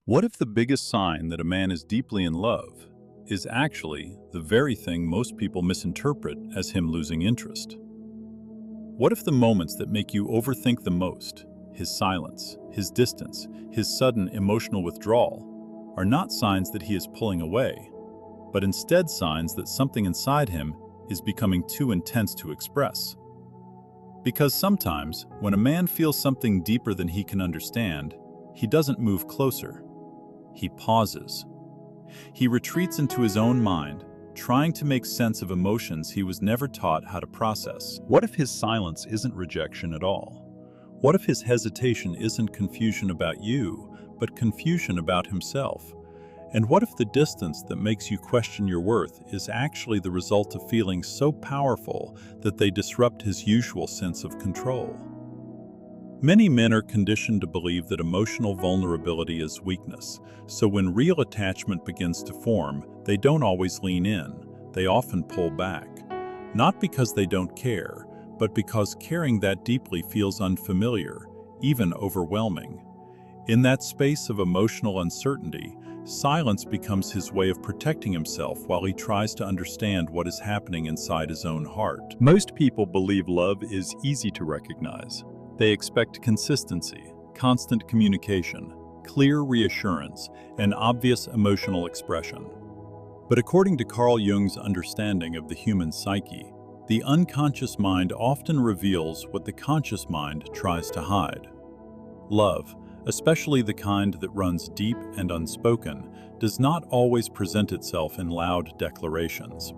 What if the biggest sign that a man is deeply in love is actually the very thing most people misinterpret as him losing interest? What if the moments that make you overthink the most, his silence, his distance, his sudden emotional withdrawal, are not signs that he is pulling away, but instead signs that something inside him is becoming too intense to express? Because sometimes, when a man feels something deeper than he can understand, he doesn't move closer. He pauses. He retreats into his own mind, trying to make sense of emotions he was never taught how to process. What if his silence isn't rejection at all? What if his hesitation isn't confusion about you, but confusion about himself? And what if the distance that makes you question your worth is actually the result of feelings so powerful that they disrupt his usual sense of control? Many men are conditioned to believe that emotional vulnerability is weakness, so when real attachment begins to form, they don't always lean in, they often pull back. Not because they don't care, but because caring that deeply feels unfamiliar, even overwhelming. In that space of emotional uncertainty, silence becomes his way of protecting himself while he tries to understand what is happening inside his own heart. Most people believe love is easy to recognize. They expect consistency, constant communication, clear reassurance, and obvious emotional expression. But according to Carl Jung's understanding of the human psyche, the unconscious mind often reveals what the conscious mind tries to hide. Love, especially the kind that runs deep and unspoken, does not always present itself in loud declarations.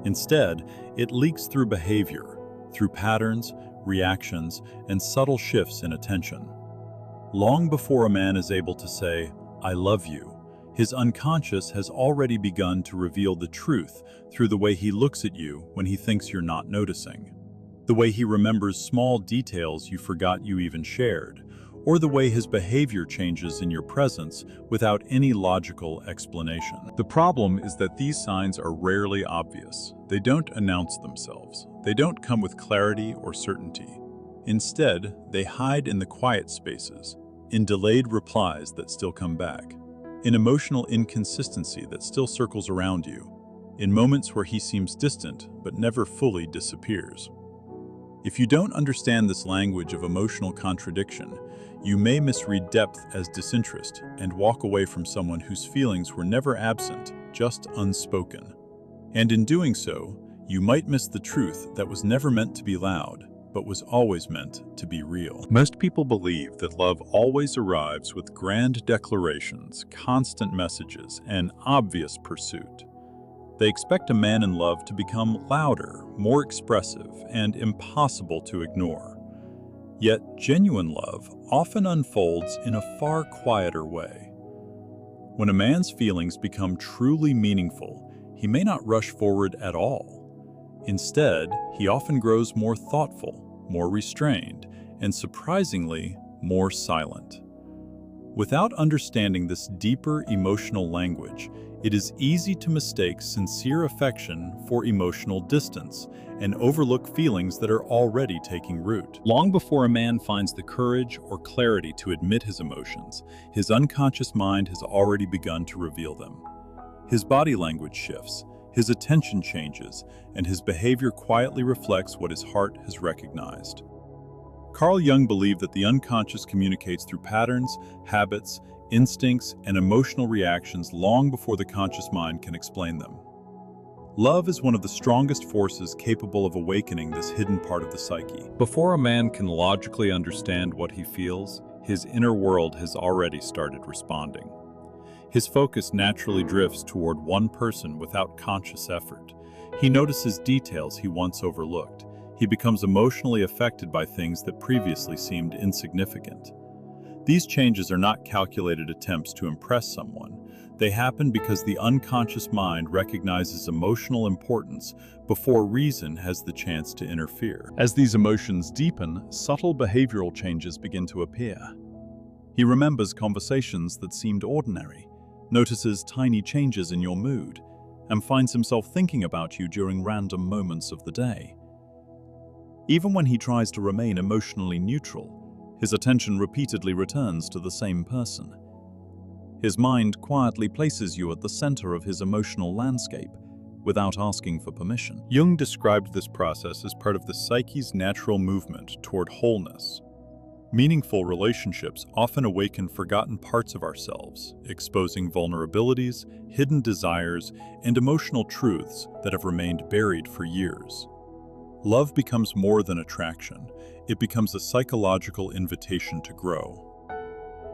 Instead, it leaks through behavior, through patterns, reactions, and subtle shifts in attention. Long before a man is able to say, "I love you," his unconscious has already begun to reveal the truth through the way he looks at you when he thinks you're not noticing, the way he remembers small details you forgot you even shared, or the way his behavior changes in your presence without any logical explanation. The problem is that these signs are rarely obvious. They don't announce themselves. They don't come with clarity or certainty. Instead, they hide in the quiet spaces, in delayed replies that still come back, in emotional inconsistency that still circles around you, in moments where he seems distant but never fully disappears. If you don't understand this language of emotional contradiction, you may misread depth as disinterest and walk away from someone whose feelings were never absent, just unspoken. And in doing so, you might miss the truth that was never meant to be loud, but was always meant to be real. Most people believe that love always arrives with grand declarations, constant messages, and obvious pursuit. They expect a man in love to become louder, more expressive, and impossible to ignore. Yet genuine love often unfolds in a far quieter way. When a man's feelings become truly meaningful, he may not rush forward at all. Instead, he often grows more thoughtful, more restrained, and surprisingly, more silent. Without understanding this deeper emotional language, it is easy to mistake sincere affection for emotional distance and overlook feelings that are already taking root. Long before a man finds the courage or clarity to admit his emotions, his unconscious mind has already begun to reveal them. His body language shifts, his attention changes, and his behavior quietly reflects what his heart has recognized. Carl Jung believed that the unconscious communicates through patterns, habits, instincts, and emotional reactions long before the conscious mind can explain them. Love is one of the strongest forces capable of awakening this hidden part of the psyche. Before a man can logically understand what he feels, his inner world has already started responding. His focus naturally drifts toward one person without conscious effort. He notices details he once overlooked. He becomes emotionally affected by things that previously seemed insignificant. These changes are not calculated attempts to impress someone. They happen because the unconscious mind recognizes emotional importance before reason has the chance to interfere. As these emotions deepen, subtle behavioral changes begin to appear. He remembers conversations that seemed ordinary, notices tiny changes in your mood, and finds himself thinking about you during random moments of the day. Even when he tries to remain emotionally neutral, his attention repeatedly returns to the same person. His mind quietly places you at the center of his emotional landscape, without asking for permission. Jung described this process as part of the psyche's natural movement toward wholeness. Meaningful relationships often awaken forgotten parts of ourselves, exposing vulnerabilities, hidden desires, and emotional truths that have remained buried for years. Love becomes more than attraction. It becomes a psychological invitation to grow.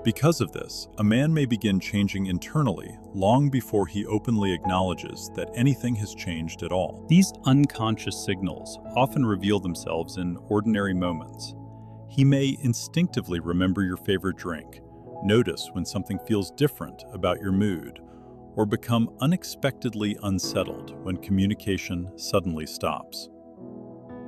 Because of this, a man may begin changing internally long before he openly acknowledges that anything has changed at all. These unconscious signals often reveal themselves in ordinary moments. He may instinctively remember your favorite drink, notice when something feels different about your mood, or become unexpectedly unsettled when communication suddenly stops.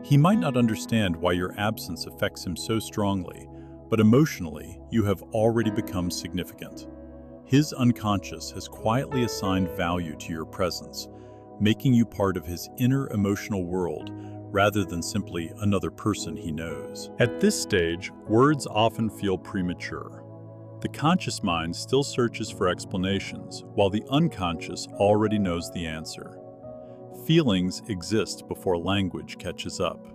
He might not understand why your absence affects him so strongly, but emotionally, you have already become significant. His unconscious has quietly assigned value to your presence, making you part of his inner emotional world rather than simply another person he knows. At this stage, words often feel premature. The conscious mind still searches for explanations, while the unconscious already knows the answer. Feelings exist before language catches up.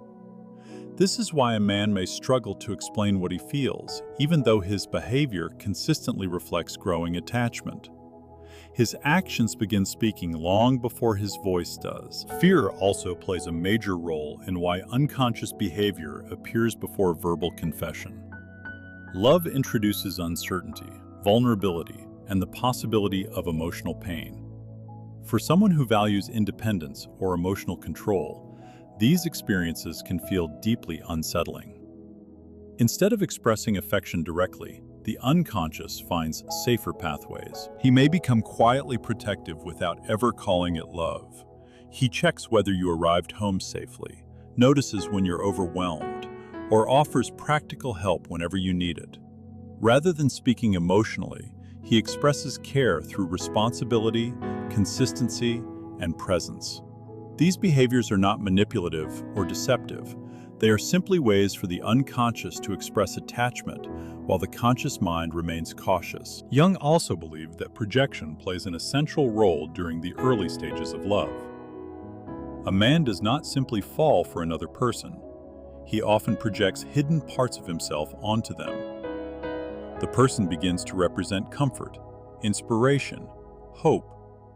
This is why a man may struggle to explain what he feels, even though his behavior consistently reflects growing attachment. His actions begin speaking long before his voice does. Fear also plays a major role in why unconscious behavior appears before verbal confession. Love introduces uncertainty, vulnerability, and the possibility of emotional pain. For someone who values independence or emotional control, these experiences can feel deeply unsettling. Instead of expressing affection directly, the unconscious finds safer pathways. He may become quietly protective without ever calling it love. He checks whether you arrived home safely, notices when you're overwhelmed, or offers practical help whenever you need it. Rather than speaking emotionally, he expresses care through responsibility, consistency, and presence. These behaviors are not manipulative or deceptive. They are simply ways for the unconscious to express attachment, while the conscious mind remains cautious. Jung also believed that projection plays an essential role during the early stages of love. A man does not simply fall for another person. He often projects hidden parts of himself onto them. The person begins to represent comfort, inspiration, hope,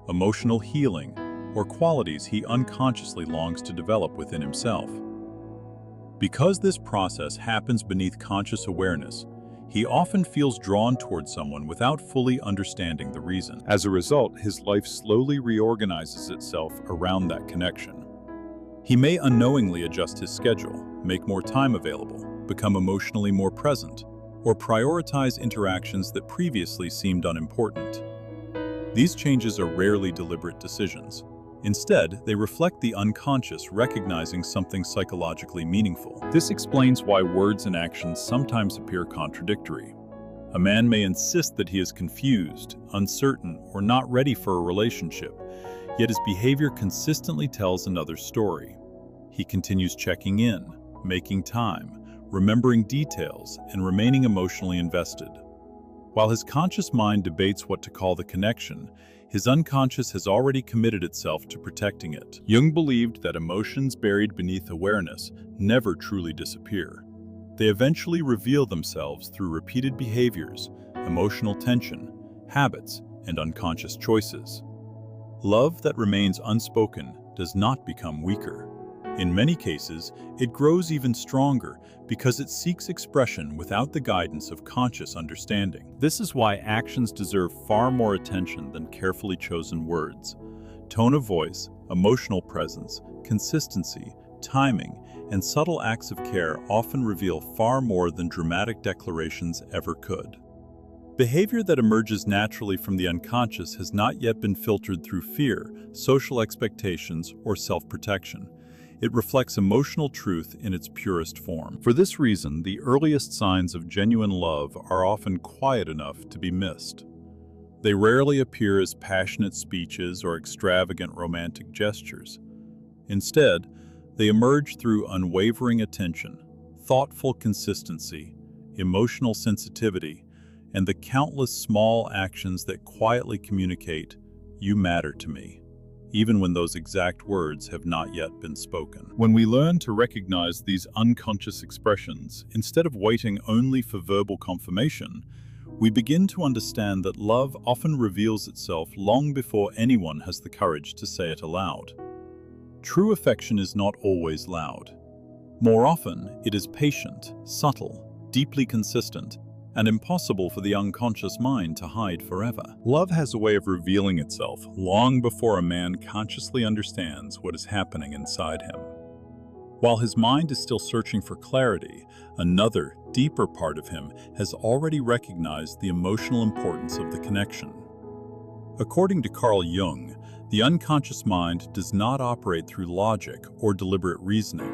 emotional healing, or qualities he unconsciously longs to develop within himself. Because this process happens beneath conscious awareness, he often feels drawn toward someone without fully understanding the reason. As a result, his life slowly reorganizes itself around that connection. He may unknowingly adjust his schedule, make more time available, become emotionally more present, or prioritize interactions that previously seemed unimportant. These changes are rarely deliberate decisions. Instead, they reflect the unconscious recognizing something psychologically meaningful. This explains why words and actions sometimes appear contradictory. A man may insist that he is confused, uncertain, or not ready for a relationship, yet his behavior consistently tells another story. He continues checking in, making time, remembering details, and remaining emotionally invested. While his conscious mind debates what to call the connection, his unconscious has already committed itself to protecting it. Jung believed that emotions buried beneath awareness never truly disappear. They eventually reveal themselves through repeated behaviors, emotional tension, habits, and unconscious choices. Love that remains unspoken does not become weaker. In many cases, it grows even stronger because it seeks expression without the guidance of conscious understanding. This is why actions deserve far more attention than carefully chosen words. Tone of voice, emotional presence, consistency, timing, and subtle acts of care often reveal far more than dramatic declarations ever could. Behavior that emerges naturally from the unconscious has not yet been filtered through fear, social expectations, or self-protection. It reflects emotional truth in its purest form. For this reason, the earliest signs of genuine love are often quiet enough to be missed. They rarely appear as passionate speeches or extravagant romantic gestures. Instead, they emerge through unwavering attention, thoughtful consistency, emotional sensitivity, and the countless small actions that quietly communicate, "You matter to me," even when those exact words have not yet been spoken. When we learn to recognize these unconscious expressions, instead of waiting only for verbal confirmation, we begin to understand that love often reveals itself long before anyone has the courage to say it aloud. True affection is not always loud. More often, it is patient, subtle, deeply consistent, and impossible for the unconscious mind to hide forever. Love has a way of revealing itself long before a man consciously understands what is happening inside him. While his mind is still searching for clarity, another, deeper part of him has already recognized the emotional importance of the connection. According to Carl Jung, the unconscious mind does not operate through logic or deliberate reasoning.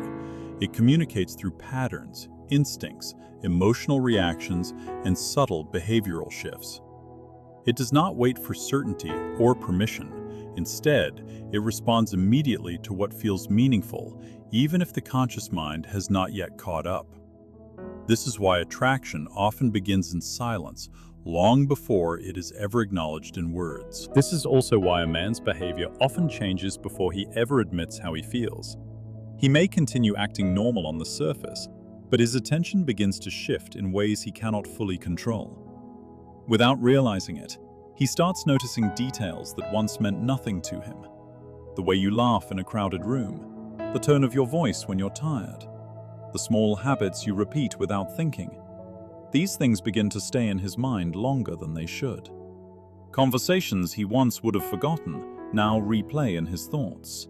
It communicates through patterns, instincts, emotional reactions, and subtle behavioral shifts. It does not wait for certainty or permission. Instead, it responds immediately to what feels meaningful, even if the conscious mind has not yet caught up. This is why attraction often begins in silence, long before it is ever acknowledged in words. This is also why a man's behavior often changes before he ever admits how he feels. He may continue acting normal on the surface, but his attention begins to shift in ways he cannot fully control. Without realizing it, he starts noticing details that once meant nothing to him. The way you laugh in a crowded room, the tone of your voice when you're tired, the small habits you repeat without thinking. These things begin to stay in his mind longer than they should. Conversations he once would have forgotten now replay in his thoughts.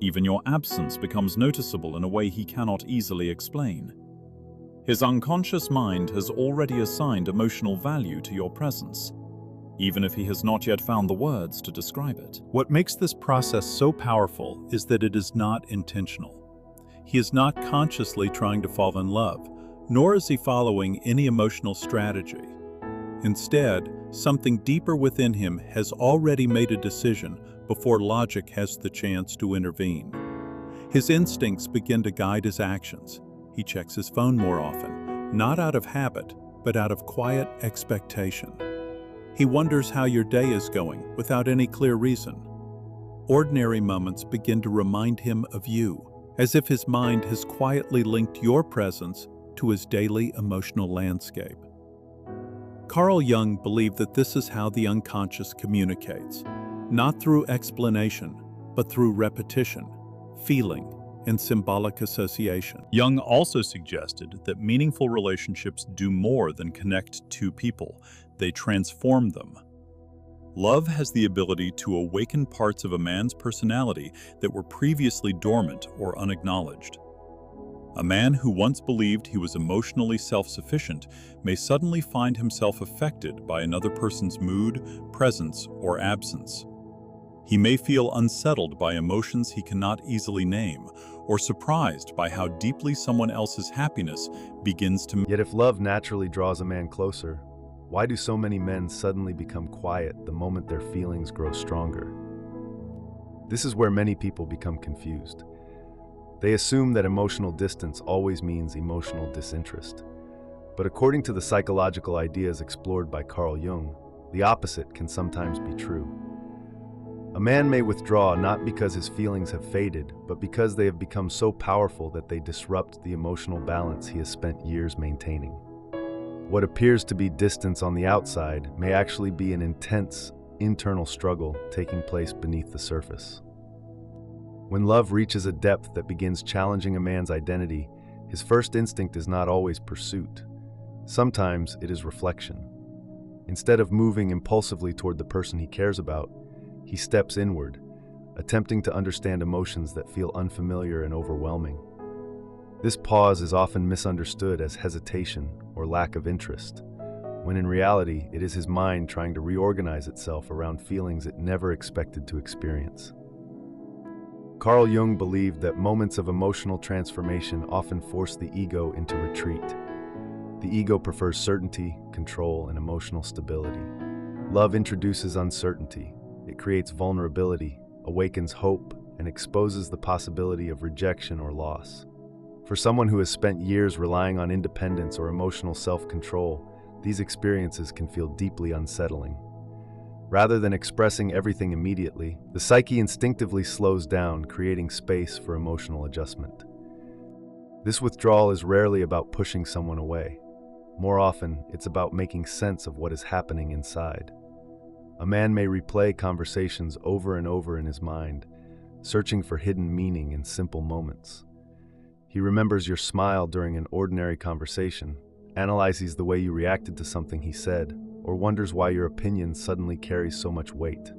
Even your absence becomes noticeable in a way he cannot easily explain. His unconscious mind has already assigned emotional value to your presence, even if he has not yet found the words to describe it. What makes this process so powerful is that it is not intentional. He is not consciously trying to fall in love, nor is he following any emotional strategy. Instead, something deeper within him has already made a decision before logic has the chance to intervene. His instincts begin to guide his actions. He checks his phone more often, not out of habit, but out of quiet expectation. He wonders how your day is going without any clear reason. Ordinary moments begin to remind him of you, as if his mind has quietly linked your presence to his daily emotional landscape. Carl Jung believed that this is how the unconscious communicates, not through explanation, but through repetition, feeling, and symbolic association. Jung also suggested that meaningful relationships do more than connect two people, they transform them. Love has the ability to awaken parts of a man's personality that were previously dormant or unacknowledged. A man who once believed he was emotionally self-sufficient may suddenly find himself affected by another person's mood, presence, or absence. He may feel unsettled by emotions he cannot easily name, or surprised by how deeply someone else's happiness begins to... Yet if love naturally draws a man closer, why do so many men suddenly become quiet the moment their feelings grow stronger? This is where many people become confused. They assume that emotional distance always means emotional disinterest. But according to the psychological ideas explored by Carl Jung, the opposite can sometimes be true. A man may withdraw not because his feelings have faded, but because they have become so powerful that they disrupt the emotional balance he has spent years maintaining. What appears to be distance on the outside may actually be an intense, internal struggle taking place beneath the surface. When love reaches a depth that begins challenging a man's identity, his first instinct is not always pursuit. Sometimes it is reflection. Instead of moving impulsively toward the person he cares about, he steps inward, attempting to understand emotions that feel unfamiliar and overwhelming. This pause is often misunderstood as hesitation or lack of interest, when in reality it is his mind trying to reorganize itself around feelings it never expected to experience. Carl Jung believed that moments of emotional transformation often force the ego into retreat. The ego prefers certainty, control, and emotional stability. Love introduces uncertainty. It creates vulnerability, awakens hope, and exposes the possibility of rejection or loss. For someone who has spent years relying on independence or emotional self-control, These experiences can feel deeply unsettling. Rather than expressing everything immediately, the psyche instinctively slows down, creating space for emotional adjustment. This withdrawal is rarely about pushing someone away. More often, it's about making sense of what is happening inside. A man may replay conversations over and over in his mind, searching for hidden meaning in simple moments. He remembers your smile during an ordinary conversation, analyzes the way you reacted to something he said, or wonders why your opinion suddenly carries so much weight.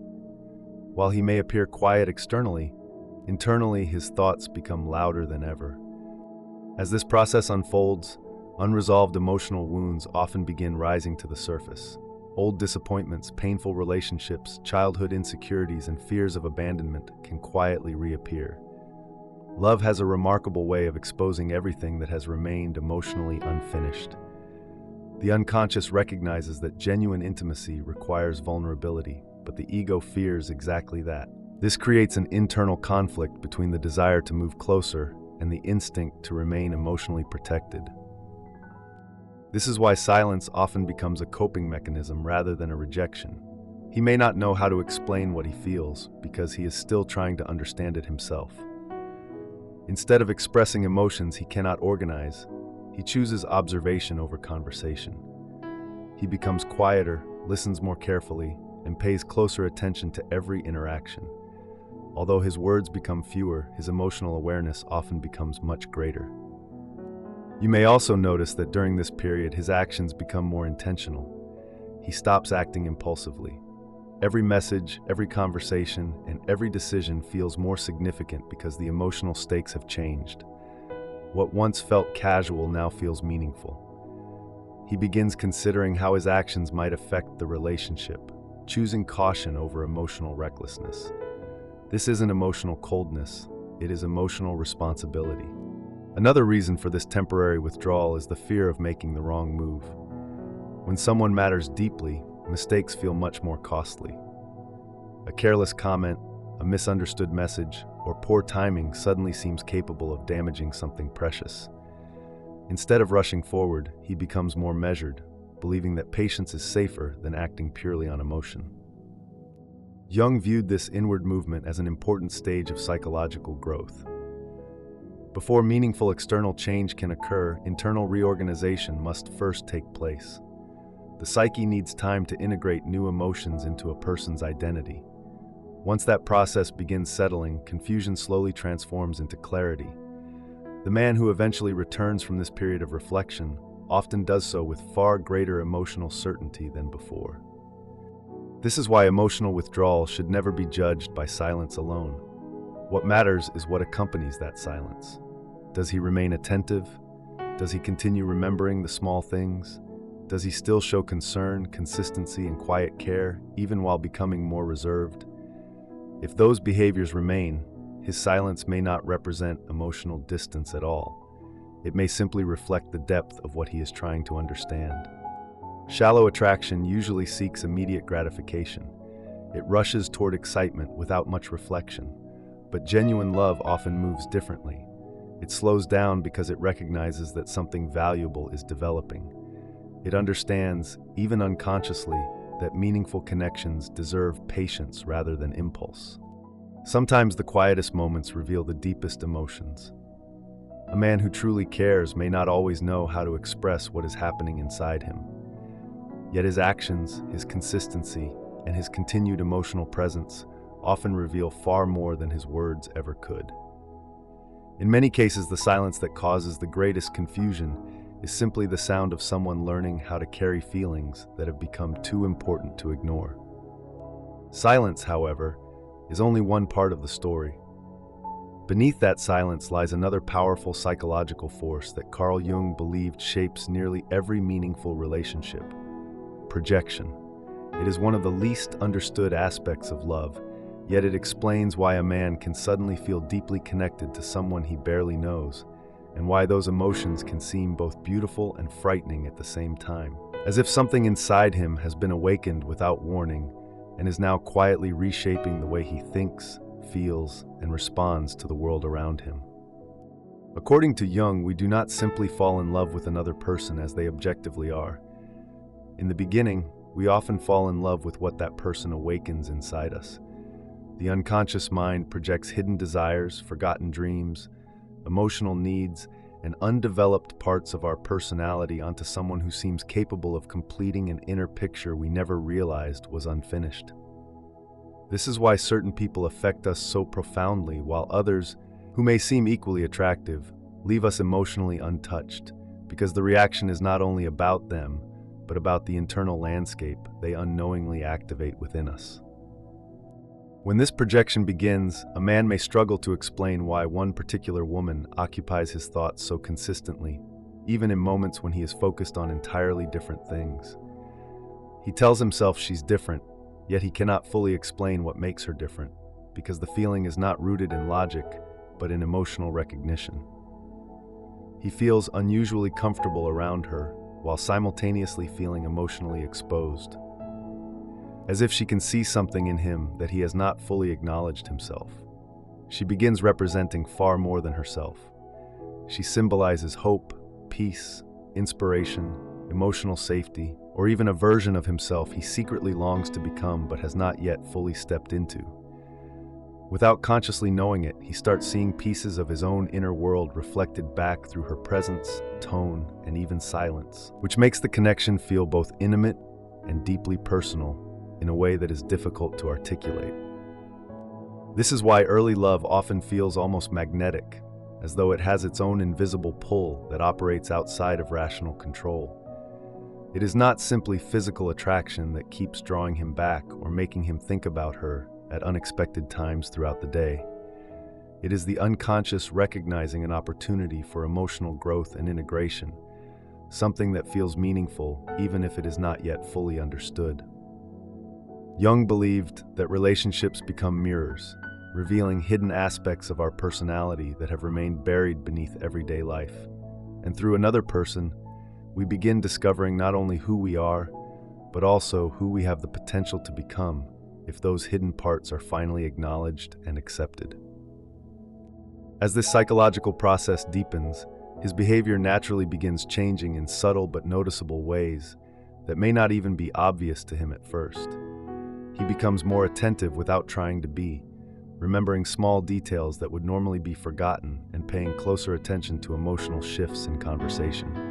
While he may appear quiet externally, internally his thoughts become louder than ever. As this process unfolds, unresolved emotional wounds often begin rising to the surface. Old disappointments, painful relationships, childhood insecurities, and fears of abandonment can quietly reappear. Love has a remarkable way of exposing everything that has remained emotionally unfinished. The unconscious recognizes that genuine intimacy requires vulnerability, but the ego fears exactly that. This creates an internal conflict between the desire to move closer and the instinct to remain emotionally protected. This is why silence often becomes a coping mechanism rather than a rejection. He may not know how to explain what he feels because he is still trying to understand it himself. Instead of expressing emotions he cannot organize, he chooses observation over conversation. He becomes quieter, listens more carefully, and pays closer attention to every interaction. Although his words become fewer, his emotional awareness often becomes much greater. You may also notice that during this period his actions become more intentional. He stops acting impulsively. Every message, every conversation, and every decision feels more significant because the emotional stakes have changed. What once felt casual now feels meaningful. He begins considering how his actions might affect the relationship, choosing caution over emotional recklessness. This isn't emotional coldness, it is emotional responsibility. Another reason for this temporary withdrawal is the fear of making the wrong move. When someone matters deeply, mistakes feel much more costly. A careless comment, a misunderstood message, or poor timing suddenly seems capable of damaging something precious. Instead of rushing forward, he becomes more measured, believing that patience is safer than acting purely on emotion. Jung viewed this inward movement as an important stage of psychological growth. Before meaningful external change can occur, internal reorganization must first take place. The psyche needs time to integrate new emotions into a person's identity. Once that process begins settling, confusion slowly transforms into clarity. The man who eventually returns from this period of reflection often does so with far greater emotional certainty than before. This is why emotional withdrawal should never be judged by silence alone. What matters is what accompanies that silence. Does he remain attentive? Does he continue remembering the small things? Does he still show concern, consistency, and quiet care, even while becoming more reserved? If those behaviors remain, his silence may not represent emotional distance at all. It may simply reflect the depth of what he is trying to understand. Shallow attraction usually seeks immediate gratification. It rushes toward excitement without much reflection. But genuine love often moves differently. It slows down because it recognizes that something valuable is developing. It understands, even unconsciously, that meaningful connections deserve patience rather than impulse. Sometimes the quietest moments reveal the deepest emotions. A man who truly cares may not always know how to express what is happening inside him. Yet his actions, his consistency, and his continued emotional presence often reveal far more than his words ever could. In many cases, the silence that causes the greatest confusion is simply the sound of someone learning how to carry feelings that have become too important to ignore. Silence, however, is only one part of the story. Beneath that silence lies another powerful psychological force that Carl Jung believed shapes nearly every meaningful relationship: projection. It is one of the least understood aspects of love, yet it explains why a man can suddenly feel deeply connected to someone he barely knows, and why those emotions can seem both beautiful and frightening at the same time. As if something inside him has been awakened without warning and is now quietly reshaping the way he thinks, feels, and responds to the world around him. According to Jung, we do not simply fall in love with another person as they objectively are. In the beginning, we often fall in love with what that person awakens inside us. The unconscious mind projects hidden desires, forgotten dreams, emotional needs, and undeveloped parts of our personality onto someone who seems capable of completing an inner picture we never realized was unfinished. This is why certain people affect us so profoundly, while others, who may seem equally attractive, leave us emotionally untouched, because the reaction is not only about them, but about the internal landscape they unknowingly activate within us. When this projection begins, a man may struggle to explain why one particular woman occupies his thoughts so consistently, even in moments when he is focused on entirely different things. He tells himself she's different, yet he cannot fully explain what makes her different, because the feeling is not rooted in logic, but in emotional recognition. He feels unusually comfortable around her, while simultaneously feeling emotionally exposed, as if she can see something in him that he has not fully acknowledged himself. She begins representing far more than herself. She symbolizes hope, peace, inspiration, emotional safety, or even a version of himself he secretly longs to become but has not yet fully stepped into. Without consciously knowing it, he starts seeing pieces of his own inner world reflected back through her presence, tone, and even silence, which makes the connection feel both intimate and deeply personal in a way that is difficult to articulate. This is why early love often feels almost magnetic, as though it has its own invisible pull that operates outside of rational control. It is not simply physical attraction that keeps drawing him back or making him think about her at unexpected times throughout the day. It is the unconscious recognizing an opportunity for emotional growth and integration, something that feels meaningful even if it is not yet fully understood. Jung believed that relationships become mirrors, revealing hidden aspects of our personality that have remained buried beneath everyday life. And through another person, we begin discovering not only who we are, but also who we have the potential to become if those hidden parts are finally acknowledged and accepted. As this psychological process deepens, his behavior naturally begins changing in subtle but noticeable ways that may not even be obvious to him at first. He becomes more attentive without trying to be, remembering small details that would normally be forgotten and paying closer attention to emotional shifts in conversation.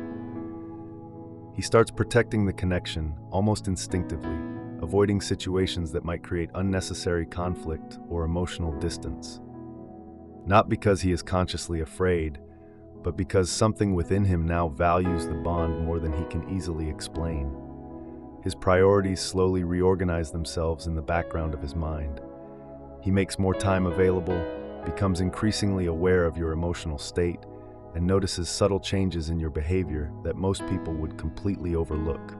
He starts protecting the connection almost instinctively, avoiding situations that might create unnecessary conflict or emotional distance. Not because he is consciously afraid, but because something within him now values the bond more than he can easily explain. His priorities slowly reorganize themselves in the background of his mind. He makes more time available, becomes increasingly aware of your emotional state, and notices subtle changes in your behavior that most people would completely overlook.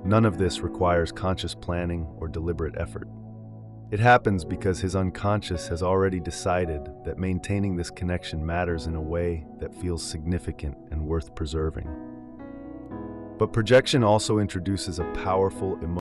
None of this requires conscious planning or deliberate effort. It happens because his unconscious has already decided that maintaining this connection matters in a way that feels significant and worth preserving. But projection also introduces a powerful emotion.